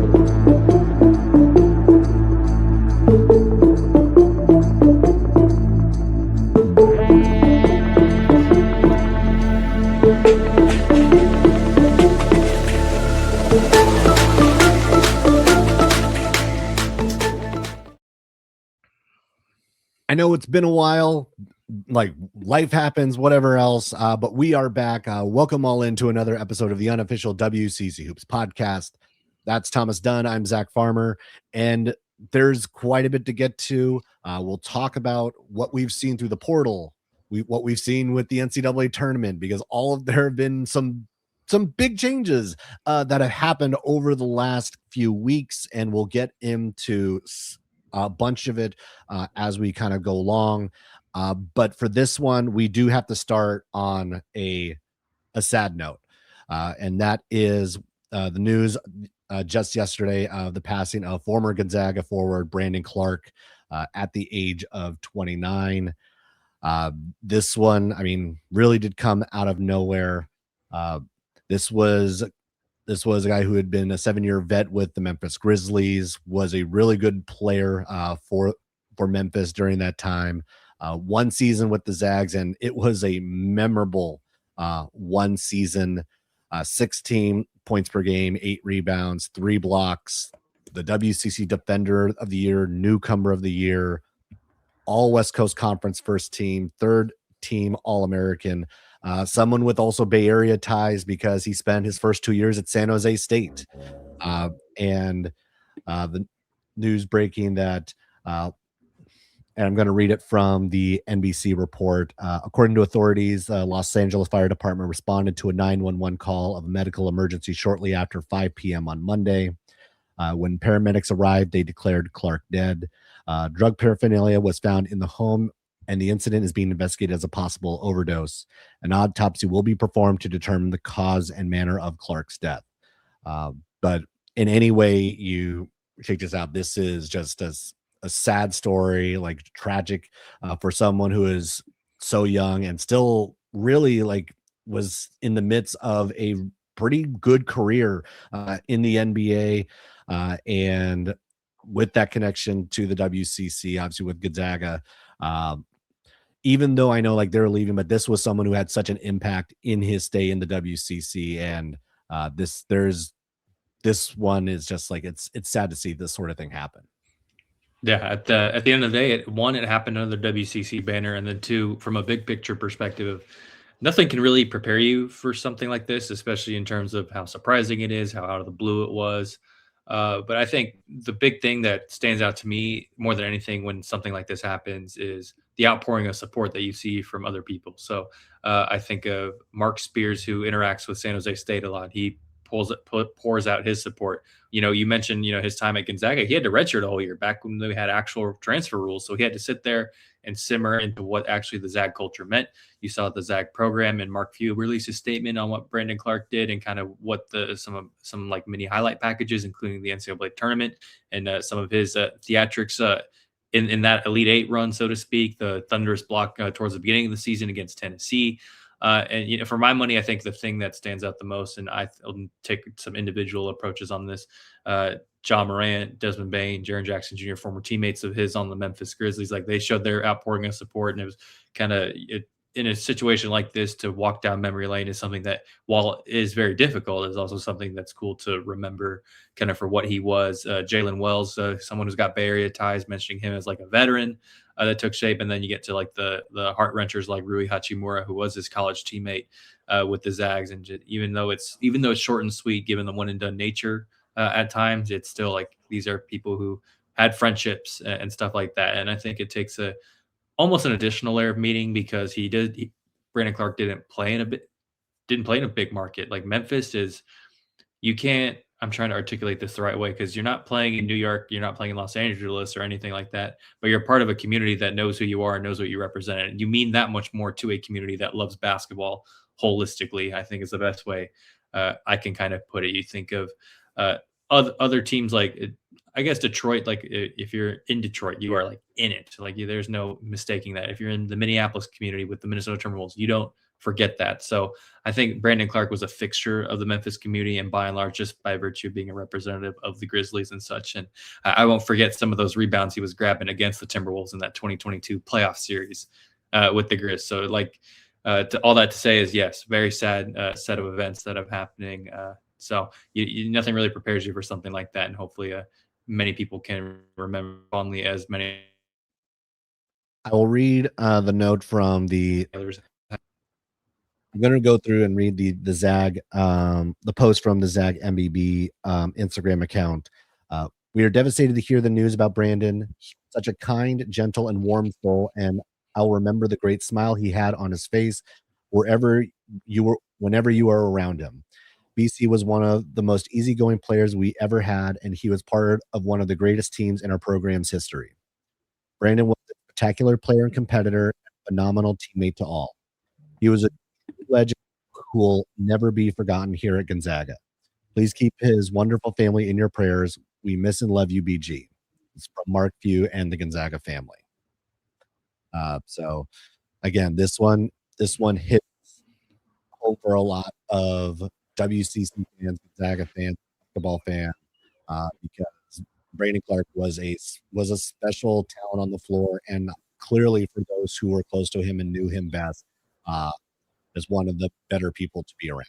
I know it's been a while, like life happens, whatever else, but we are back. Welcome all into another episode of the unofficial WCC Hoops podcast. That's Thomas Dunn. I'm Zach Farmer, and there's quite a bit to get to. We'll talk about what we've seen through the portal, what we've seen with the NCAA tournament, because there have been some big changes that have happened over the last few weeks, and we'll get into a bunch of it as we kind of go along. But for this one, we do have to start on a sad note. And that is the news just yesterday of the passing of former Gonzaga forward Brandon Clark at the age of 29. This one, I mean, really did come out of nowhere. This was a guy who had been a 7-year vet with the Memphis Grizzlies, was a really good player for Memphis during that time. One season with the Zags, and it was a memorable one season. 16 points per game, 8 rebounds, 3 blocks, the WCC Defender of the Year, Newcomer of the Year, all West Coast Conference first team, third team All-American. Someone with also Bay Area ties because he spent his first 2 years at San Jose State. And the news breaking that, and I'm going to read it from the NBC report. According to authorities, the Los Angeles Fire Department responded to a 911 call of a medical emergency shortly after 5 p.m. on Monday. When paramedics arrived, they declared Clark dead. Drug paraphernalia was found in the home, and the incident is being investigated as a possible overdose. An autopsy will be performed to determine the cause and manner of Clark's death. But in any way you check this out, this is just a sad story, like tragic for someone who is so young and still really like was in the midst of a pretty good career in the NBA. And with that connection to the WCC, obviously with Gonzaga, even though I know like they're leaving, but this was someone who had such an impact in his stay in the WCC. And this one is just like, it's sad to see this sort of thing happen. Yeah, at the end of the day, it happened under the WCC banner, and then two, from a big picture perspective, nothing can really prepare you for something like this, especially in terms of how surprising it is, how out of the blue it was. But I think the big thing that stands out to me more than anything when something like this happens is the outpouring of support that you see from other people. So I think of Mark Spears, who interacts with San Jose State a lot. He pours out his support. You mentioned, his time at Gonzaga. He had to redshirt a whole year back when they had actual transfer rules. So he had to sit there and simmer into what actually the Zag culture meant. You saw the Zag program, and Mark Few released a statement on what Brandon Clark did and kind of what some like mini highlight packages, including the NCAA tournament and some of his theatrics in that Elite Eight run, so to speak, the thunderous block towards the beginning of the season against Tennessee. And for my money, I think the thing that stands out the most, and I'll take some individual approaches on this, John Morant, Desmond Bain, Jaren Jackson Jr., former teammates of his on the Memphis Grizzlies, like they showed their outpouring of support, and it was kind of in a situation like this to walk down memory lane is something that, while it is very difficult, is also something that's cool to remember kind of for what he was. Jalen Wells, someone who's got Bay Area ties, mentioning him as like a veteran that took shape. And then you get to like the heart wrenchers like Rui Hachimura, who was his college teammate with the Zags. And even though it's short and sweet, given the one and done nature at times, it's still like these are people who had friendships and stuff like that. And I think it takes almost an additional layer of meaning because Brandon Clark didn't play in a big market. Like Memphis is, you can't, I'm trying to articulate this the right way, because you're not playing in New York, you're not playing in Los Angeles or anything like that, but you're part of a community that knows who you are and knows what you represent. And you mean that much more to a community that loves basketball holistically, I think is the best way I can kind of put it. You think of other teams like, I guess Detroit, like if you're in Detroit, you are like in it. Like there's no mistaking that. If you're in the Minneapolis community with the Minnesota Timberwolves, you don't forget that. So I think Brandon Clark was a fixture of the Memphis community, and by and large, just by virtue of being a representative of the Grizzlies and such. And I won't forget some of those rebounds he was grabbing against the Timberwolves in that 2022 playoff series with the Grizz. So all that to say is yes, very sad set of events that are happening. So nothing really prepares you for something like that, and hopefully many people can remember fondly as many I will read the note from the. others. I'm going to go through and read the Zag, the post from the Zag MBB Instagram account. We are devastated to hear the news about Brandon. Such a kind, gentle, and warm soul, and I'll remember the great smile he had on his face whenever you were around him. BC was one of the most easygoing players we ever had, and he was part of one of the greatest teams in our program's history. Brandon was a spectacular player and competitor, and a phenomenal teammate to all. He was a legend who will never be forgotten here at Gonzaga. Please keep his wonderful family in your prayers. We miss and love you, BG. It's from Mark Few and the Gonzaga family. So again, this one hits home for a lot of WCC fans, Gonzaga fans, basketball fans, because Brandon Clark was a special talent on the floor, and clearly for those who were close to him and knew him best, is one of the better people to be around.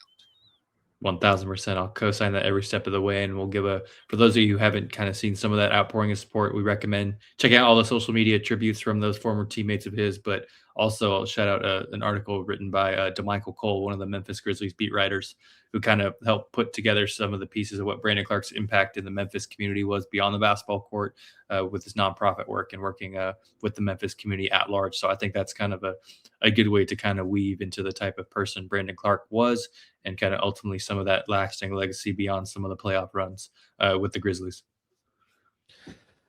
1000%. I'll co-sign that every step of the way. And we'll give for those of you who haven't kind of seen some of that outpouring of support, we recommend checking out all the social media tributes from those former teammates of his. But also, I'll shout out an article written by DeMichael Cole, one of the Memphis Grizzlies beat writers, who kind of helped put together some of the pieces of what Brandon Clark's impact in the Memphis community was beyond the basketball court, with his nonprofit work and working with the Memphis community at large. So I think that's kind of a good way to kind of weave into the type of person Brandon Clark was, and kind of ultimately some of that lasting legacy beyond some of the playoff runs with the Grizzlies.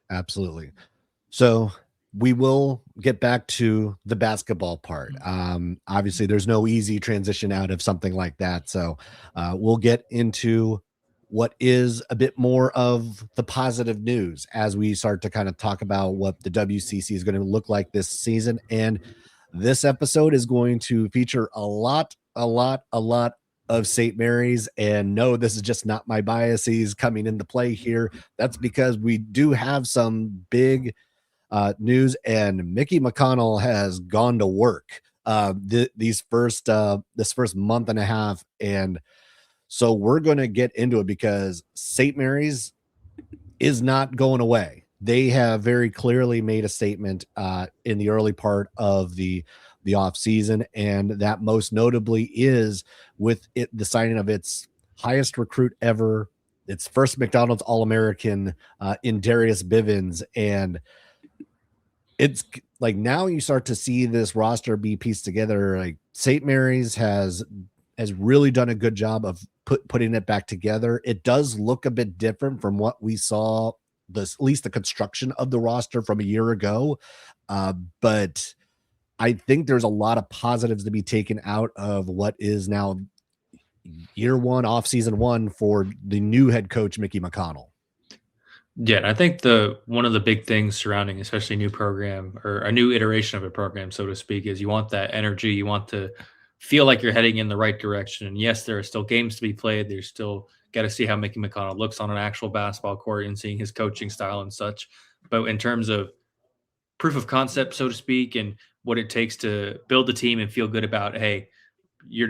Absolutely. So we will get back to the basketball part. Obviously, there's no easy transition out of something like that. So we'll get into what is a bit more of the positive news as we start to kind of talk about what the WCC is going to look like this season. And this episode is going to feature a lot of St. Mary's. And no, this is just not my biases coming into play here. That's because we do have some big news, and Mickey McConnell has gone to work this first month and a half. And so we're going to get into it because St. Mary's is not going away. They have very clearly made a statement in the early part of the off season, and that most notably is with the signing of its highest recruit ever, its first McDonald's All-American in Darius Bivins. And it's like now you start to see this roster be pieced together. Like St. Mary's has really done a good job of putting it back together. It does look a bit different from what we saw, at least the construction of the roster from a year ago. But I think there's a lot of positives to be taken out of what is now year one, off season one for the new head coach, Mickey McConnell. Yeah, and I think one of the big things surrounding, especially a new program or a new iteration of a program, so to speak, is you want that energy. You want to feel like you're heading in the right direction. And yes, there are still games to be played. There's still got to see how Mickey McConnell looks on an actual basketball court and seeing his coaching style and such. But in terms of proof of concept, so to speak, and what it takes to build the team and feel good about, hey, you're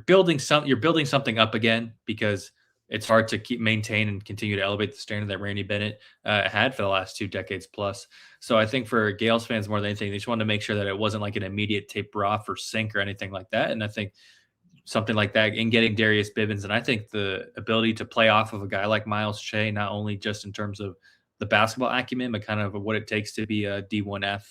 building something up again, because it's hard to maintain and continue to elevate the standard that Randy Bennett had for the last 2 decades plus. So I think for Gaels fans, more than anything, they just wanted to make sure that it wasn't like an immediate taper off or sink or anything like that. And I think something like that in getting Darius Bivins, and I think the ability to play off of a guy like Miles Shea, not only just in terms of the basketball acumen, but kind of what it takes to be a D1F,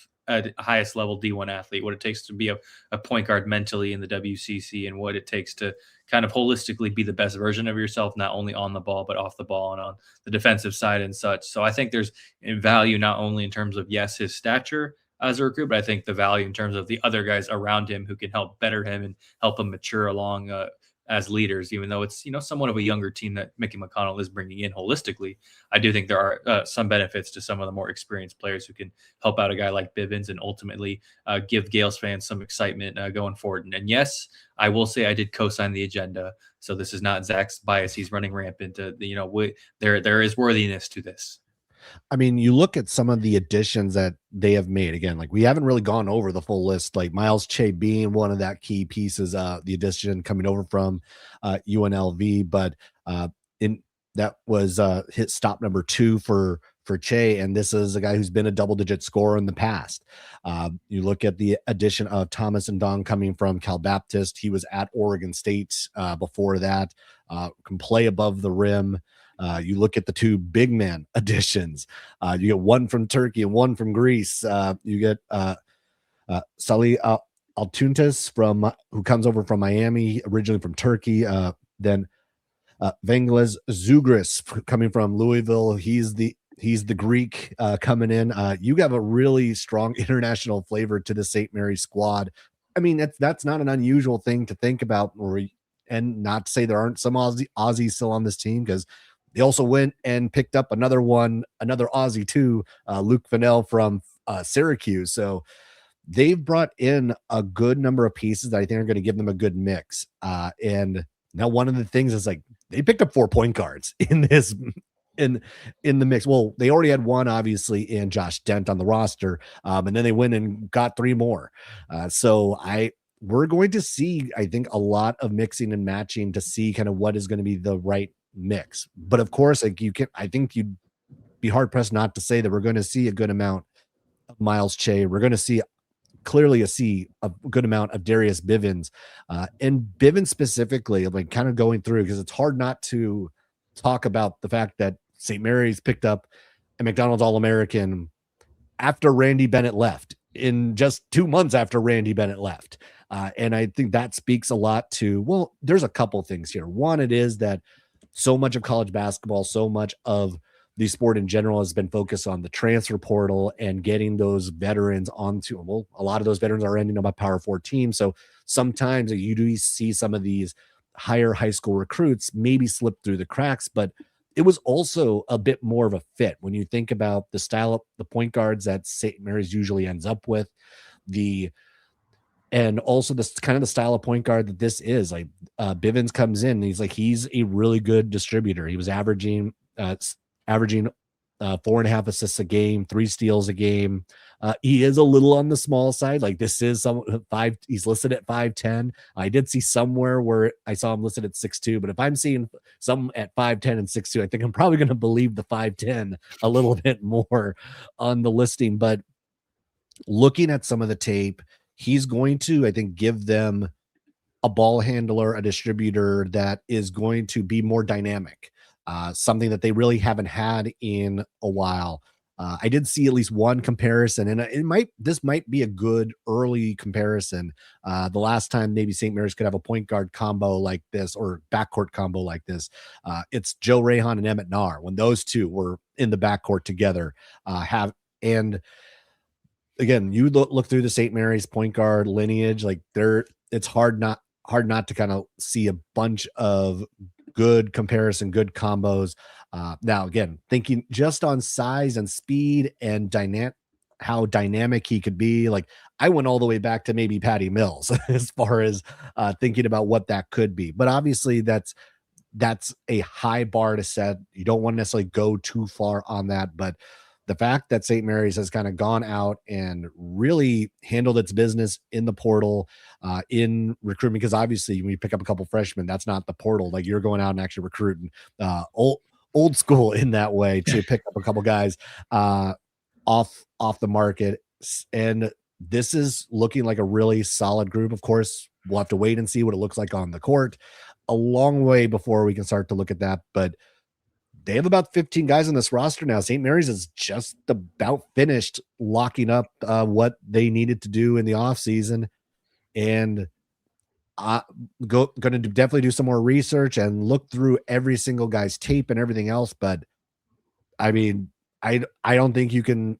highest level D1 athlete, what it takes to be a point guard mentally in the WCC, and what it takes to kind of holistically be the best version of yourself, not only on the ball, but off the ball and on the defensive side and such. So I think there's value not only in terms of, yes, his stature as a recruit, but I think the value in terms of the other guys around him who can help better him and help him mature along as leaders, even though it's, somewhat of a younger team that Mickey McConnell is bringing in holistically. I do think there are some benefits to some of the more experienced players who can help out a guy like Bivins and ultimately give Gaels fans some excitement going forward. And yes, I will say I did co-sign the agenda. So this is not Zach's bias. He's running rampant. There is worthiness to this. I mean, you look at some of the additions that they have made. Again, like we haven't really gone over the full list, like Miles Che being one of that key pieces, the addition coming over from UNLV, but in that was hit stop number 2 for Che, and this is a guy who's been a double-digit scorer in the past. You look at the addition of Thomas and Dong coming from Cal Baptist. He was at Oregon State before that, can play above the rim. You look at the 2 big man additions. You get one from Turkey and one from Greece. You get Salih Altuntas who comes over from Miami, originally from Turkey. Then Vengles Zugris coming from Louisville. He's the Greek coming in. You have a really strong international flavor to the St. Mary's squad. I mean, that's not an unusual thing to think about, and not to say there aren't some Aussies still on this team, because they also went and picked up another Aussie too, Luke Fennell from Syracuse. So they've brought in a good number of pieces that I think are going to give them a good mix. And now one of the things is like they picked up 4 point guards in this in the mix. Well, they already had one obviously in Josh Dent on the roster, and then they went and got 3 more. So we're going to see, I think, a lot of mixing and matching to see kind of what is going to be the right mix. But of course, like I think you'd be hard pressed not to say that we're going to see a good amount of Miles Che. We're going to see a good amount of Darius Bivins, and Bivins specifically, like kind of going through, because it's hard not to talk about the fact that St. Mary's picked up a McDonald's All-American after Randy Bennett left, in just 2 months after Randy Bennett left. And I think that speaks a lot to, well, there's a couple things here. One, it is that so much of college basketball, so much of the sport in general has been focused on the transfer portal and getting those veterans onto, well, a lot of those veterans are ending up on Power 4 teams. So sometimes you do see some of these higher high school recruits maybe slip through the cracks, but it was also a bit more of a fit when you think about the style of the point guards that St. Mary's usually ends up with, and also this kind of the style of point guard that this is. Like Bivins comes in and he's a really good distributor. He was averaging 4.5 assists a game, 3 steals a game. He is a little on the small side. Like this is he's listed at 5'10". I did see somewhere where I saw him listed at 6'2", but if I'm seeing some at 5'10" and 6'2", I think I'm probably going to believe the 5'10" a little bit more on the listing. But looking at some of the tape, he's going to, I think, give them a ball handler, a distributor that is going to be more dynamic, something that they really haven't had in a while. I did see at least one comparison, and this might be a good early comparison. The last time maybe St. Mary's could have a point guard combo like this, or backcourt combo like this, it's Joe Rahan and Emmett Nar, when those two were in the backcourt together. And again, you look through the St. Mary's point guard lineage, like it's hard not to kind of see a bunch of good comparison, good combos. Now, again, thinking just on size and speed and how dynamic he could be, like I went all the way back to maybe Patty Mills as far as thinking about what that could be. But obviously that's a high bar to set. You don't want to necessarily go too far on that, but the fact that St. Mary's has kind of gone out and really handled its business in the portal, in recruitment, because obviously when you pick up a couple freshmen, that's not the portal. Like you're going out and actually recruiting, old school in that way, to pick up a couple guys off the market. And this is looking like a really solid group. Of course, we'll have to wait and see what it looks like on the court. A long way before we can start to look at that, but they have about 15 guys on this roster now. St. Mary's is just about finished locking up what they needed to do in the offseason. And going to definitely do some more research and look through every single guy's tape and everything else. But I mean, I don't think you can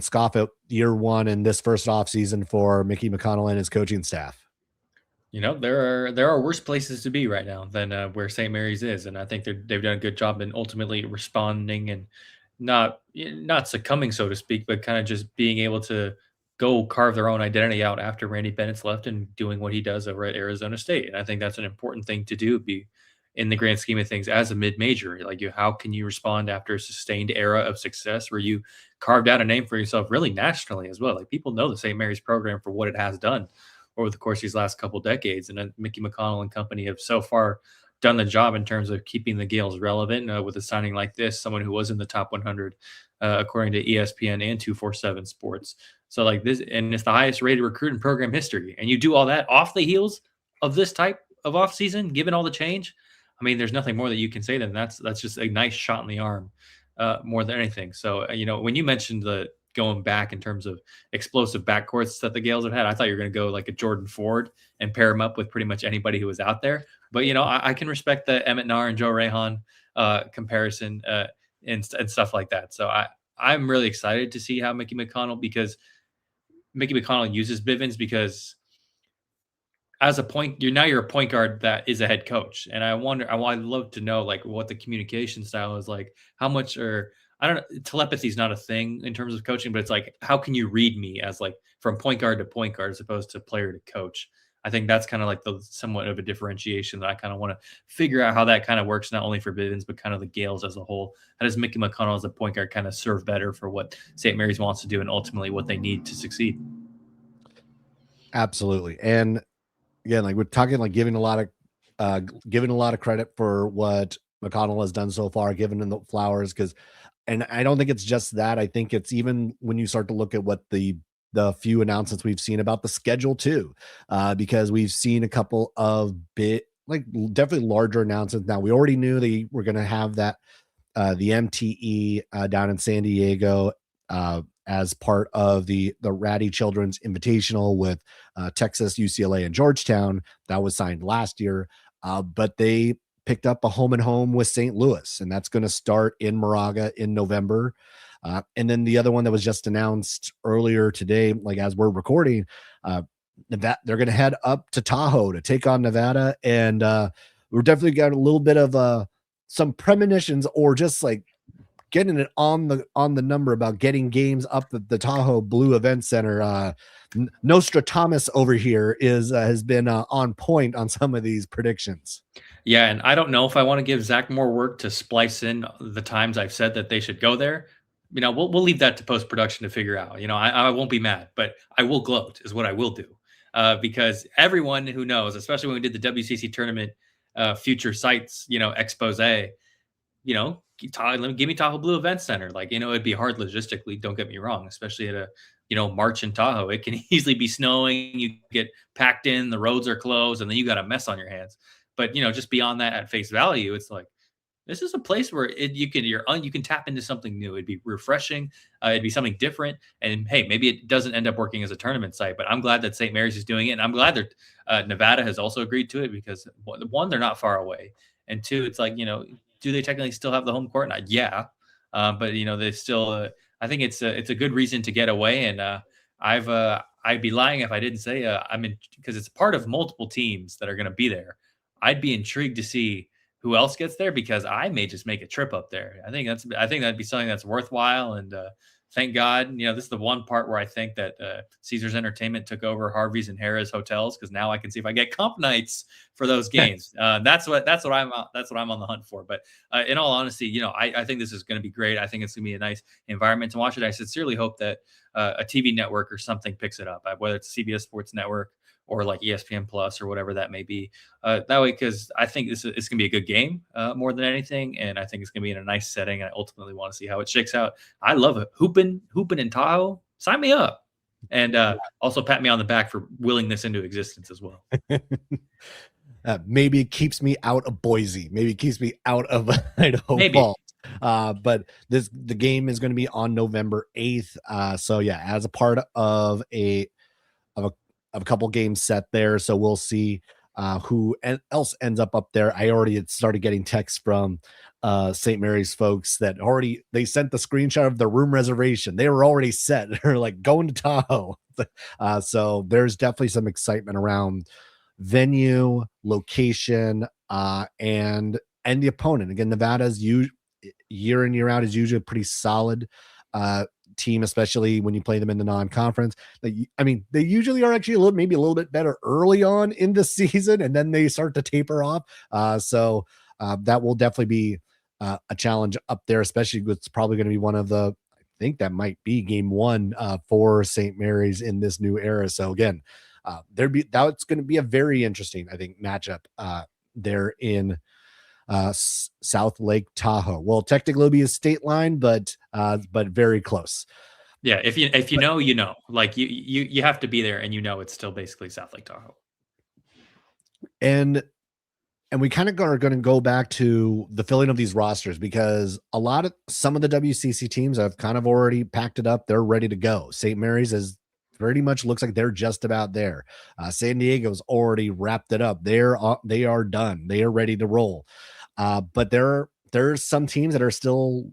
scoff at year one and this first offseason for Mickey McConnell and his coaching staff. There are worse places to be right now than where St. Mary's is, and I think they've done a good job in ultimately responding and not succumbing, so to speak, but kind of just being able to go carve their own identity out after Randy Bennett's left and doing what he does over at Arizona State. And I think that's an important thing to do. Be in the grand scheme of things as a mid-major, like how can you respond after a sustained era of success where you carved out a name for yourself, really nationally as well? Like people know the St. Mary's program for what it has done over the course of these last couple decades. And Mickey McConnell and company have so far done the job in terms of keeping the Gaels relevant with a signing like this, someone who was in the top 100 according to ESPN and 247 Sports. So like this, and it's the highest rated recruit in program history. And you do all that off the heels of this type of offseason, given all the change. I mean, there's nothing more that you can say than that's just a nice shot in the arm, more than anything. So when you mentioned the going back in terms of explosive backcourts that the Gaels have had, I thought you were going to go like a Jordan Ford and pair him up with pretty much anybody who was out there. But I can respect the Emmett Naar and Joe Rehan comparison and stuff like that. So I'm really excited to see how Mickey McConnell uses Bivins, because as a point, you're a point guard that is a head coach, and I'd love to know like what the communication style is like. How much, or I don't know, telepathy is not a thing in terms of coaching, but it's like how can you read me as like from point guard to point guard as opposed to player to coach? I think that's kind of like the somewhat of a differentiation that I kind of want to figure out how that kind of works, not only for Bivens but kind of the Gaels as a whole. How does Mickey McConnell as a point guard kind of serve better for what St. Mary's wants to do and ultimately what they need to succeed? Absolutely. And again, like we're talking, like giving a lot of credit for what McConnell has done so far, giving him the flowers, because, and I don't think it's just that. I think it's even when you start to look at what the few announcements we've seen about the schedule too, because we've seen a couple of definitely larger announcements. Now we already knew they were going to have that the MTE down in San Diego as part of the Ratty Children's Invitational with Texas, UCLA, and Georgetown. That was signed last year, but they picked up a home and home with St. Louis, and that's going to start in Moraga in November. And then the other one that was just announced earlier today, like as we're recording, that they're going to head up to Tahoe to take on Nevada. And we're definitely got a little bit of some premonitions, or just like getting it on the number about getting games up at the Tahoe Blue Event Center. Nostradamus over here has been on point on some of these predictions. Yeah, and I don't know if I want to give Zach more work to splice in the times I've said that they should go there. We'll leave that to post production to figure out. I won't be mad, but I will gloat is what I will do, because everyone who knows, especially when we did the WCC tournament future sites, expose. Give me Tahoe Blue Event Center. Like, it'd be hard logistically. Don't get me wrong, especially at a March in Tahoe. It can easily be snowing. You get packed in, the roads are closed, and then you got a mess on your hands. But just beyond that, at face value, it's like this is a place where you can tap into something new. It'd be refreshing. It'd be something different. And hey, maybe it doesn't end up working as a tournament site, but I'm glad that St. Mary's is doing it, and I'm glad that Nevada has also agreed to it, because one, they're not far away, and two, it's like do they technically still have the home court? Yeah, but they still. I think it's a good reason to get away, and I'd be lying if I didn't say I'm in, because it's part of multiple teams that are going to be there. I'd be intrigued to see who else gets there, because I may just make a trip up there. I think that'd be something that's worthwhile. And thank God, this is the one part where I think that Caesars Entertainment took over Harvey's and Harrah's hotels, because now I can see if I get comp nights for those games. That's what I'm on the hunt for. But in all honesty, I think this is going to be great. I think it's going to be a nice environment to watch it. I sincerely hope that a TV network or something picks it up, whether it's CBS Sports Network or like ESPN Plus or whatever that may be. That way, because I think it's going to be a good game more than anything, and I think it's going to be in a nice setting. I ultimately want to see how it shakes out. I love it. Hooping in Tahoe. Sign me up. And also pat me on the back for willing this into existence as well. Maybe it keeps me out of Boise. Maybe it keeps me out of Idaho Falls. But the game is going to be on November 8th. So yeah, as a part of a couple games set there. So we'll see who else ends up there. I already had started getting texts from St. Mary's folks that they sent the screenshot of the room reservation. They were already set. They're like going to Tahoe. So there's definitely some excitement around venue, location, and the opponent. Again, Nevada's year in, year out is usually a pretty solid team, especially when you play them in the non-conference. I mean, they usually are actually maybe a little bit better early on in the season, and then they start to taper off. So that will definitely be a challenge up there, especially it's probably going to be one of the, I think that might be game one for St. Mary's in this new era. So again, that's going to be a very interesting, I think, matchup there in South Lake Tahoe. Well, technically it'll be a state line, but very close. Yeah, if you know, you know. Like you have to be there, and it's still basically South Lake Tahoe. And we kind of are going to go back to the filling of these rosters, because some of the WCC teams have kind of already packed it up. They're ready to go. St. Mary's is pretty much looks like they're just about there. San Diego's already wrapped it up. They are done. They are ready to roll. But there's some teams that are still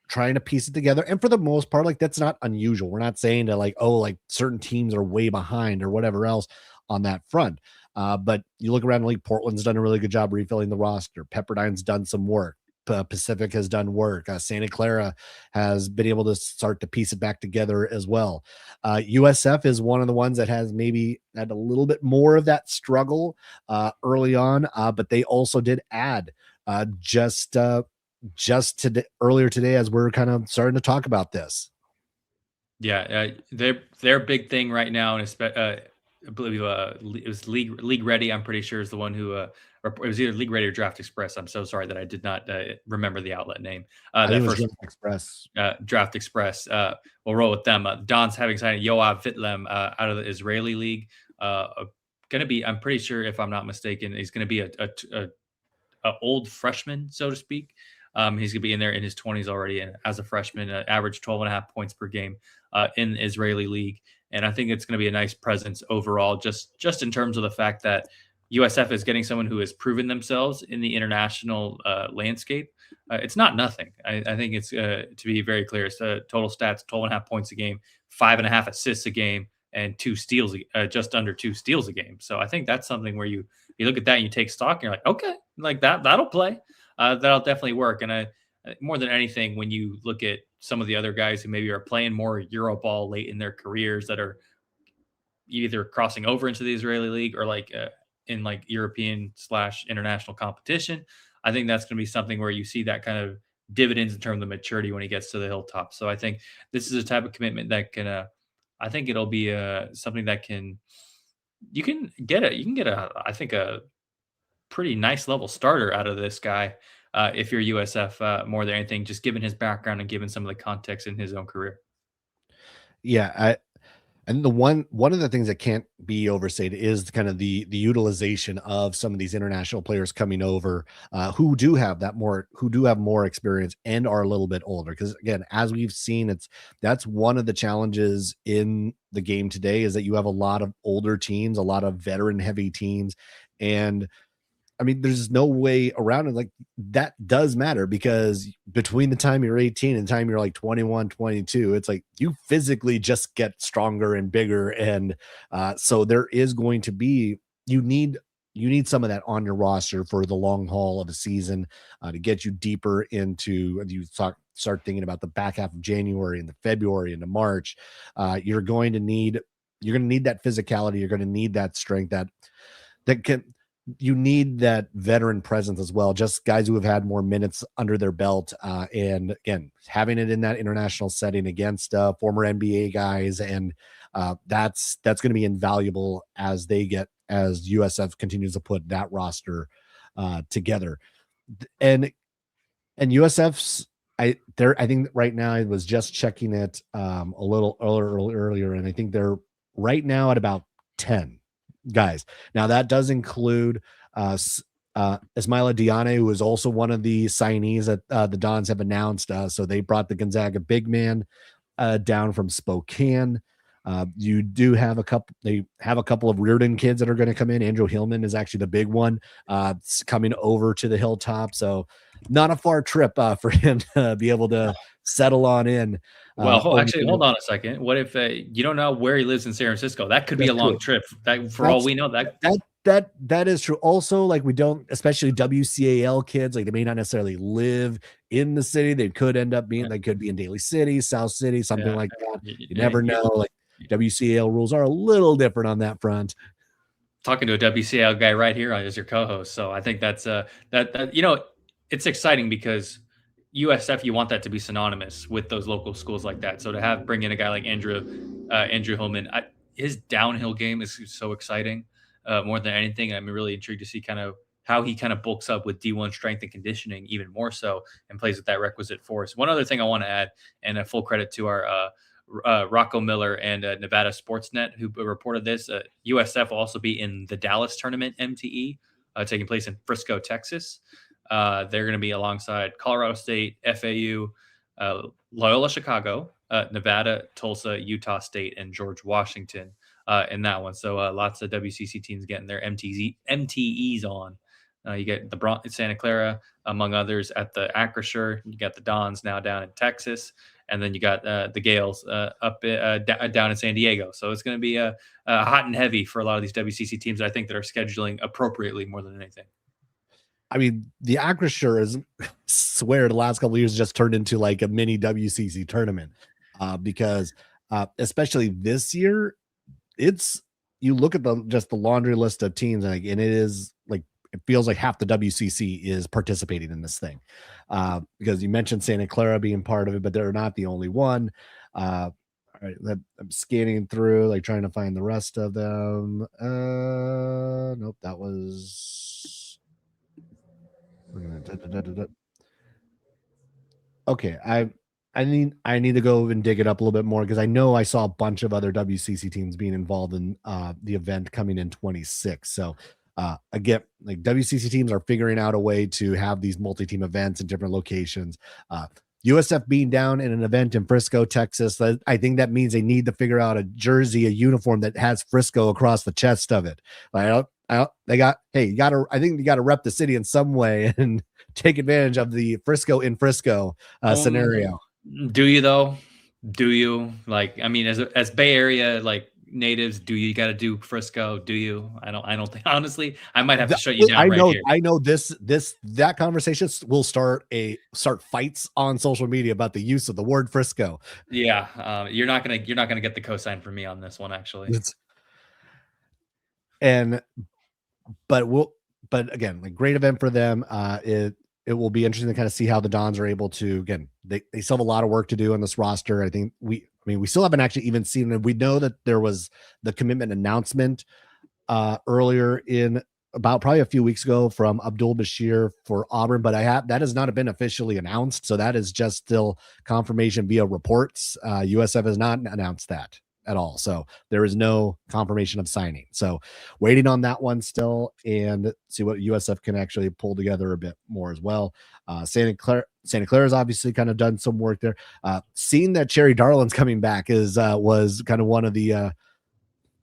trying to piece it together. And for the most part, like, that's not unusual. We're not saying that like certain teams are way behind or whatever else on that front. But you look around the league, Portland's done a really good job refilling the roster. Pepperdine's done some work. Pacific has done work. Santa Clara has been able to start to piece it back together as well. USF is one of the ones that has maybe had a little bit more of that struggle early on, but they also did add just today, earlier today, as we're kind of starting to talk about this. Yeah, their big thing right now, and I believe it was League Ready. I'm pretty sure is the one who, or it was either League Ready or Draft Express. I'm so sorry that I did not remember the outlet name. I think it was Draft Express. Draft Express. We'll roll with them. Don's having signed Yoav Vitlem out of the Israeli league. Going to be, I'm pretty sure, if I'm not mistaken, he's going to be a old freshman, so to speak. He's going to be in there in his 20s already, and as a freshman, average 12.5 points per game in the Israeli league. And I think it's going to be a nice presence overall, just in terms of the fact that USF is getting someone who has proven themselves in the international landscape. It's not nothing. I think it's, to be very clear, it's total stats, 12.5 points a game, 5.5 assists a game, and just under 2 steals a game. So I think that's something where you look at that and you take stock and you're like, okay, like that'll play. That'll definitely work. And more than anything, when you look at some of the other guys who maybe are playing more Euro ball late in their careers that are either crossing over into the Israeli league or in European / international competition, I think that's going to be something where you see that kind of dividends in terms of maturity when he gets to the hilltop. So I think this is a type of commitment that can, I think it'll be something that you can get I think a pretty nice level starter out of this guy. If you're USF, more than anything, just given his background and given some of the context in his own career. Yeah, and one of the things that can't be overstated is kind of the utilization of some of these international players coming over who do have more experience and are a little bit older. Because again, as we've seen, that's one of the challenges in the game today, is that you have a lot of older teams, a lot of veteran heavy teams, and I mean, there's no way around it. Like, that does matter, because between the time you're 18 and the time you're like 21, 22, it's like you physically just get stronger and bigger. And so there is going to be, you need some of that on your roster for the long haul of a season to get you deeper into, and you start thinking about the back half of January and the February into March. You're going to need that physicality. You're going to need that strength you need that veteran presence as well, just guys who have had more minutes under their belt. And again, having it in that international setting against former NBA guys. And that's going to be invaluable as USF continues to put that roster together. And USF's, I think right now, I was just checking it a little earlier, and I think they're right now at about 10 guys. Now that does include Ismaila Diane, who is also one of the signees that the Dons have announced. So they brought the Gonzaga big man down from Spokane. You do have they have a couple of Reardon kids that are going to come in. Andrew Hillman is actually the big one coming over to the Hilltop. So not a far trip for him to be able to settle on in. Well, actually, hold on a second. What if you don't know where he lives in San Francisco? That could be a long trip. All we know, that That is true. Also, like we don't, especially WCAL kids, like they may not necessarily live in the city. They could end up being, Yeah, they could be in Daly City, South City, something yeah. like that. You Yeah, never know. Like WCAL rules are a little different on that front. talking to a WCL guy right here as your co-host. So I think that's that it's exciting because USF, you want that to be synonymous with those local schools like that. So to have bring in a guy like Andrew Hillman, his downhill game is so exciting. More than anything, I'm really intrigued to see kind of how he kind of bulks up with D1 strength and conditioning even more so, and plays with that requisite force. One other thing I want to add, and a full credit to our Rocco Miller and Nevada Sportsnet, who reported this. USF will also be in the Dallas tournament, MTE, taking place in Frisco, Texas. They're going to be alongside Colorado State, FAU, Loyola Chicago, Nevada, Tulsa, Utah State, and George Washington in that one. So lots of WCC teams getting their MTEs on. You get the Santa Clara, among others, at the Acrisure. You got the Dons now down in Texas, and then you got the Gaels down in San Diego. So it's going to be hot and heavy for a lot of these WCC teams, I think, that are scheduling appropriately more than anything. I mean, the Acrisure is swear the last couple of years just turned into like a mini WCC tournament because especially this year, it's you look at the laundry list of teams and it is like it feels like half the WCC is participating in this thing because you mentioned Santa Clara being part of it, but they're not the only one. All right, I'm scanning through, like trying to find the rest of them. Nope, that was okay. I need to go and dig it up a little bit more because I know I saw a bunch of other WCC teams being involved in the event coming in 26. So again, like WCC teams are figuring out a way to have these multi-team events in different locations. USF being down in an event in Frisco, Texas, I think that means they need to figure out a jersey, a uniform that has Frisco across the chest of it. They got, hey, I think you got to rep the city in some way and take advantage of the Frisco in Frisco scenario. Do you though? Do you like? I mean, as Bay Area like natives, do you got to do Frisco? Do you? I don't think honestly. I might have to shut you down right here. I know that conversation will start fights on social media about the use of the word Frisco. Yeah, you're not gonna get the cosign from me on this one actually. But again, like great event for them. It will be interesting to kind of see how the Dons are able to, again, they still have a lot of work to do on this roster. I think we still haven't actually even seen it. We know that there was the commitment announcement earlier in about probably a few weeks ago from Abdul Bashir for Auburn, but that has not been officially announced. So that is just still confirmation via reports. USF has not announced that at all. So there is no confirmation of signing. So waiting on that one still and see what USF can actually pull together a bit more as well. Santa Clara has obviously kind of done some work there. Seeing that Cherry Darlin's coming back was kind of one of the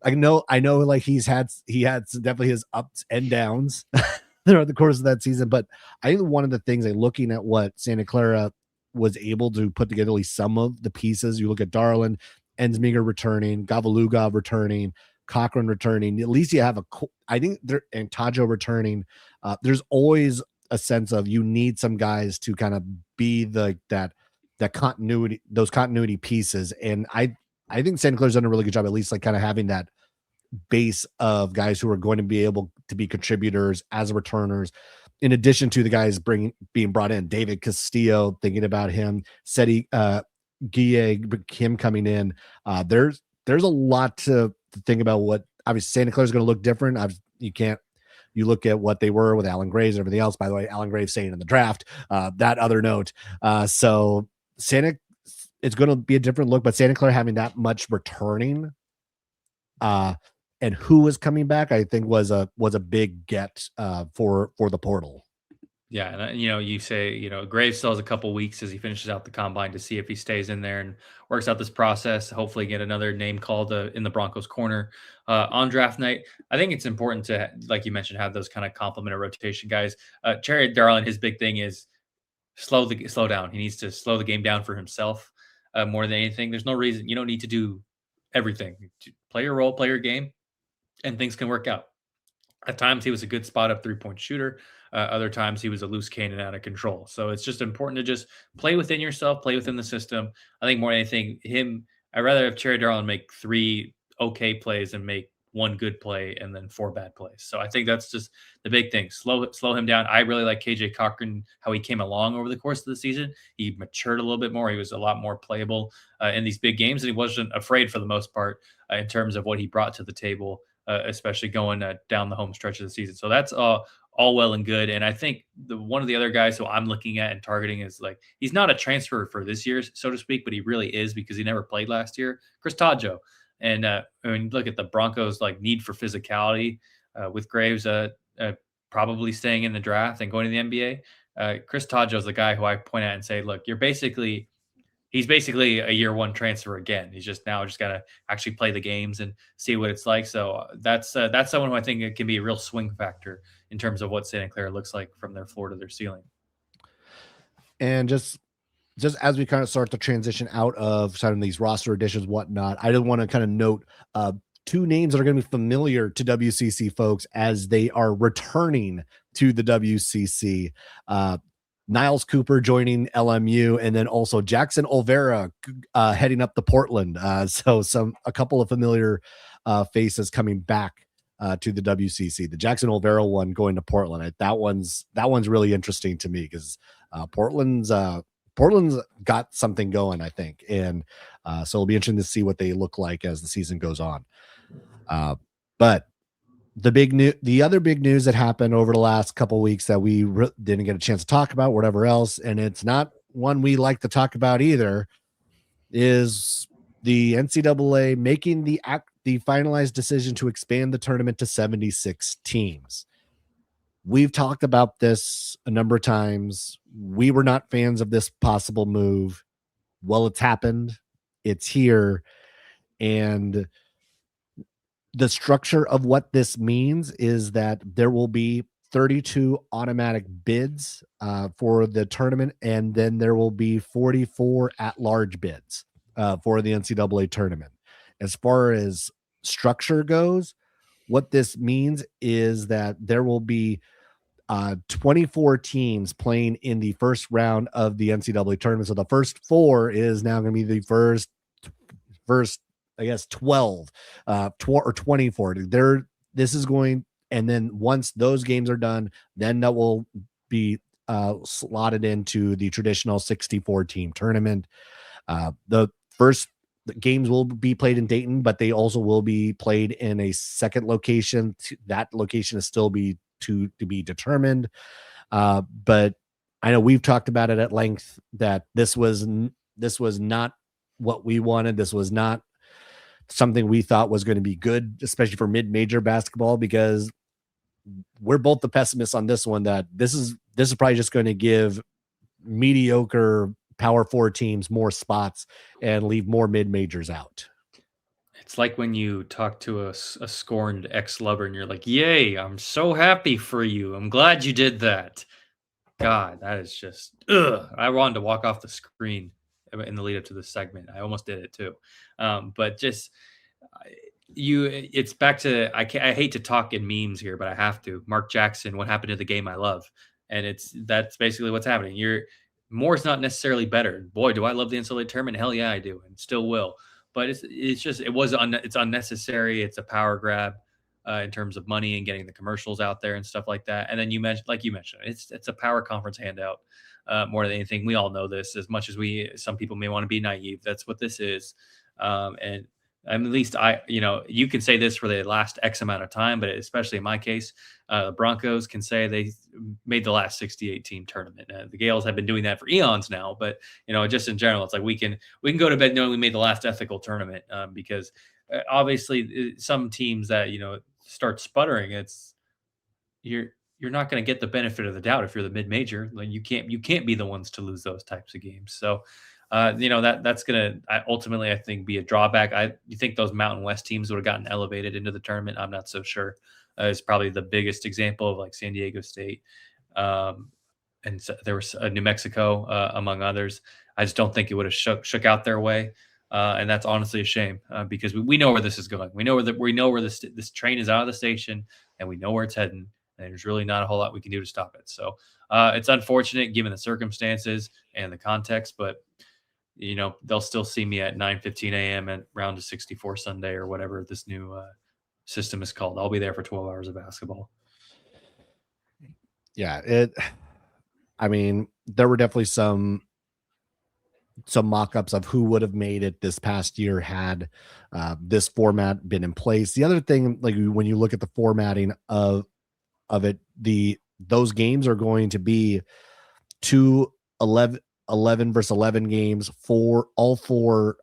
I know like he had definitely his ups and downs throughout the course of that season. But I think one of the things, like looking at what Santa Clara was able to put together, at least some of the pieces, you look at Darlin, Ensminger returning, Gavaluga returning, Cochran returning. At least you have I think there and Tajo returning. There's always a sense of you need some guys to kind of be that continuity, those continuity pieces. And I think Santa Clara's done a really good job, at least like kind of having that base of guys who are going to be able to be contributors as returners, in addition to the guys being brought in. David Castillo, thinking about him, Seti Guille, him coming in. There's a lot to think about. What obviously Santa Clara's going to look different. You look at what they were with Alan Graves and everything else. By the way, Alan Graves saying in the draft, that other note. So it's going to be a different look, but Santa Clara having that much returning, and who was coming back, I think was a big get for the portal. Yeah, and you say Graves still has a couple weeks as he finishes out the combine to see if he stays in there and works out this process. Hopefully, get another name called in the Broncos corner on draft night. I think it's important to, like you mentioned, have those kind of complementary rotation guys. Cherry Darlin, his big thing is slow down. He needs to slow the game down for himself more than anything. There's no reason you don't need to do everything. Play your role, play your game, and things can work out. At times, he was a good spot up 3-point shooter. Other times, he was a loose cannon out of control. So it's just important to just play within yourself, play within the system. I think more than anything, I'd rather have Cherry Darrell make 3 okay plays and make 1 good play and then 4 bad plays. So I think that's just the big thing. Slow him down. I really like KJ Cochran, how he came along over the course of the season. He matured a little bit more. He was a lot more playable in these big games, and he wasn't afraid for the most part in terms of what he brought to the table, especially going down the home stretch of the season. So that's all well and good. And I think one of the other guys who I'm looking at and targeting is like, he's not a transfer for this year, so to speak, but he really is because he never played last year. Chris Tadjo. And I mean, look at the Broncos' like need for physicality with Graves probably staying in the draft and going to the NBA. Chris Tadjo is the guy who I point at and say, look, he's basically a year one transfer again. He's just now just got to actually play the games and see what it's like. So that's someone who I think it can be a real swing factor in terms of what Santa Clara looks like from their floor to their ceiling. And just as we kind of start to transition out of some of these roster additions, whatnot, I just want to kind of note 2 names that are going to be familiar to WCC folks as they are returning to the WCC. Niles Cooper joining LMU, and then also Jackson Olvera heading up to Portland. So a couple of familiar faces coming back to the WCC. The Jackson Olvera one going to Portland. That one's really interesting to me because Portland's got something going, I think, and so it'll be interesting to see what they look like as the season goes on. But the other big news that happened over the last couple of weeks that we didn't get a chance to talk about, whatever else, and it's not one we like to talk about either, is the NCAA making the finalized decision to expand the tournament to 76 teams. We've talked about this a number of times. We were not fans of this possible move. Well, it's happened. It's here. And the structure of what this means is that there will be 32 automatic bids for the tournament, and then there will be 44 at-large bids for the NCAA tournament. As far as structure goes, what this means is that there will be 24 teams playing in the first round of the NCAA tournament. So the first 4 is now going to be the first, I guess, 12 or 24. This is going, and then once those games are done, then that will be slotted into the traditional 64 team tournament. The first games will be played in Dayton, but they also will be played in a second location. That location is still to be determined. But I know we've talked about it at length that this was not what we wanted. This was not something we thought was going to be good, especially for mid-major basketball, because we're both the pessimists on this one, that this is probably just going to give mediocre Power 4 teams more spots and leave more mid-majors out. It's like when you talk to a scorned ex-lover and you're like, yay, I'm so happy for you. I'm glad you did that. God, that is just, ugh. I wanted to walk off the screen in the lead up to this segment. I almost did it too. But just it's back to, I hate to talk in memes here, but I have to. Mark Jackson, what happened to the game I love? And that's basically what's happening. More is not necessarily better. Boy, do I love the NCAA tournament. Hell yeah, I do, and still will. But it's unnecessary. It's a power grab in terms of money and getting the commercials out there and stuff like that. And then you mentioned, it's a power conference handout more than anything. We all know this. As much as some people may want to be naive, that's what this is. And at least you can say this for the last X amount of time, but especially in my case, the Broncos can say they made the last 68 team tournament. The Gaels have been doing that for eons now, but just in general, it's like we can go to bed knowing we made the last ethical tournament because obviously some teams that start sputtering, you're not going to get the benefit of the doubt if you're the mid-major. Like you can't be the ones to lose those types of games. So that's going to ultimately, I think, be a drawback. You think those Mountain West teams would have gotten elevated into the tournament? I'm not so sure. It's probably the biggest example of like San Diego State. And so there was New Mexico, among others. I just don't think it would have shook out their way. And that's honestly a shame because we know where this is going. We know where this train is out of the station and we know where it's heading. And there's really not a whole lot we can do to stop it. So it's unfortunate given the circumstances and the context, but they'll still see me at 9:15 a.m. at round of 64 Sunday or whatever this new system is called. I'll be there for 12 hours of basketball. Yeah, I mean, there were definitely some mock-ups of who would have made it this past year had this format been in place. The other thing, like when you look at the formatting of it, those games are going to be 11 versus 11 games. All four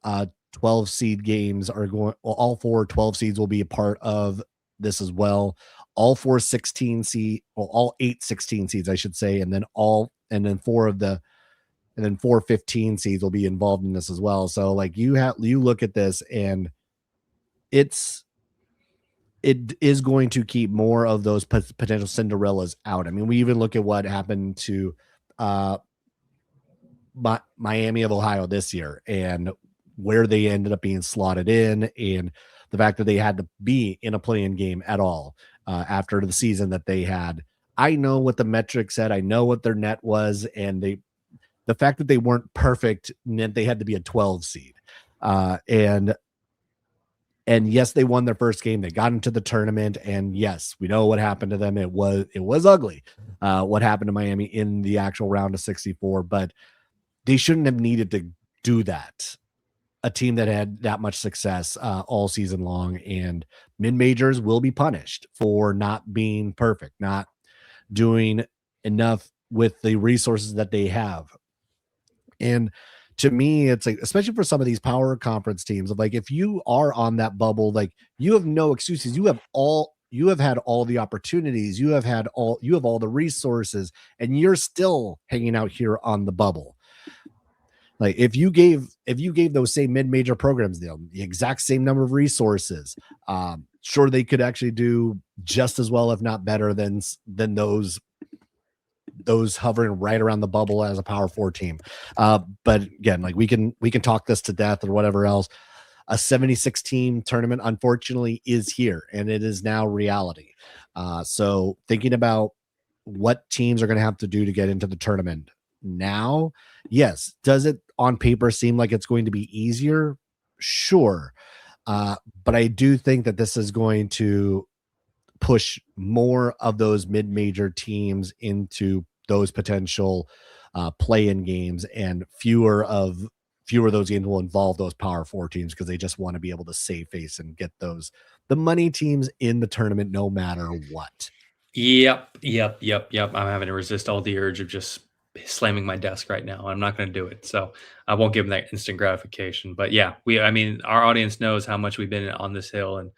12 seed games are going. Well, all 4 12 seeds will be a part of this as well. All 4 16 seed, well, all 8 16 seeds, I should say, and then 4 15 seeds will be involved in this as well. So like you look at this and it is going to keep more of those potential Cinderellas out. I mean, we even look at what happened to Miami of Ohio this year and where they ended up being slotted in, and the fact that they had to be in a play-in game at all after the season that they had. I know what the metric said. I know what their net was, and the fact that they weren't perfect meant they had to be a 12 seed. And yes, they won their first game. They got into the tournament, and yes, we know what happened to them. It was ugly what happened to Miami in the actual round of 64, but they shouldn't have needed to do that. A team that had that much success all season long, and mid-majors will be punished for not being perfect, not doing enough with the resources that they have. And to me, it's like, especially for some of these power conference teams, like if you are on that bubble, like you have no excuses. You have had all the opportunities, you have all the resources, and you're still hanging out here on the bubble. Like if you gave those same mid-major programs the exact same number of resources, sure, they could actually do just as well, if not better than those hovering right around the bubble as a Power 4 team. But again, like we can talk this to death or whatever else. A 76 team tournament, unfortunately, is here, and it is now reality. So thinking about what teams are going to have to do to get into the tournament now, yes, does it on paper seem like it's going to be easier? Sure. But I do think that this is going to push more of those mid-major teams into those potential play-in games, and fewer of those games will involve those Power 4 teams because they just want to be able to save face and get the money teams in the tournament no matter what. Yep. I'm having to resist all the urge of just slamming my desk right now. I'm not going to do it. So I won't give them that instant gratification. But yeah, our audience knows how much we've been on this hill, and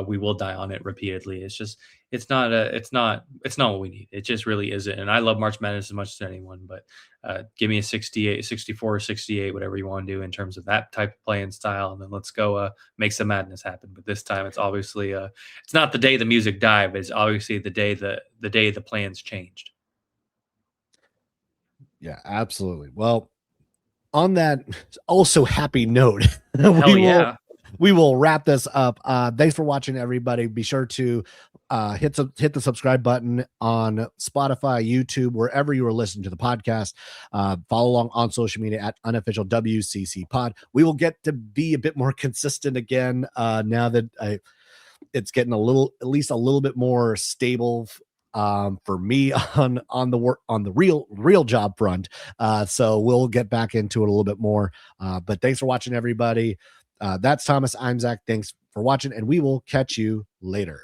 we will die on it repeatedly. It's not what we need. It just really isn't. And I love March Madness as much as anyone, but give me a 68, 64, 68, whatever you want to do in terms of that type of playing style. And then let's go make some madness happen. But this time it's obviously it's not the day the music died, but it's obviously the day the plans changed. Yeah, absolutely. Well, on that also happy note, we will wrap this up. Thanks for watching, everybody. Be sure to hit the subscribe button on Spotify, YouTube, wherever you are listening to the podcast. Follow along on social media at unofficial WCC pod. We will get to be a bit more consistent again now that it's getting at least a little bit more stable for me on the real job front. So we'll get back into it a little bit more. But thanks for watching, everybody. That's Thomas. I'm Zach. Thanks for watching, and we will catch you later.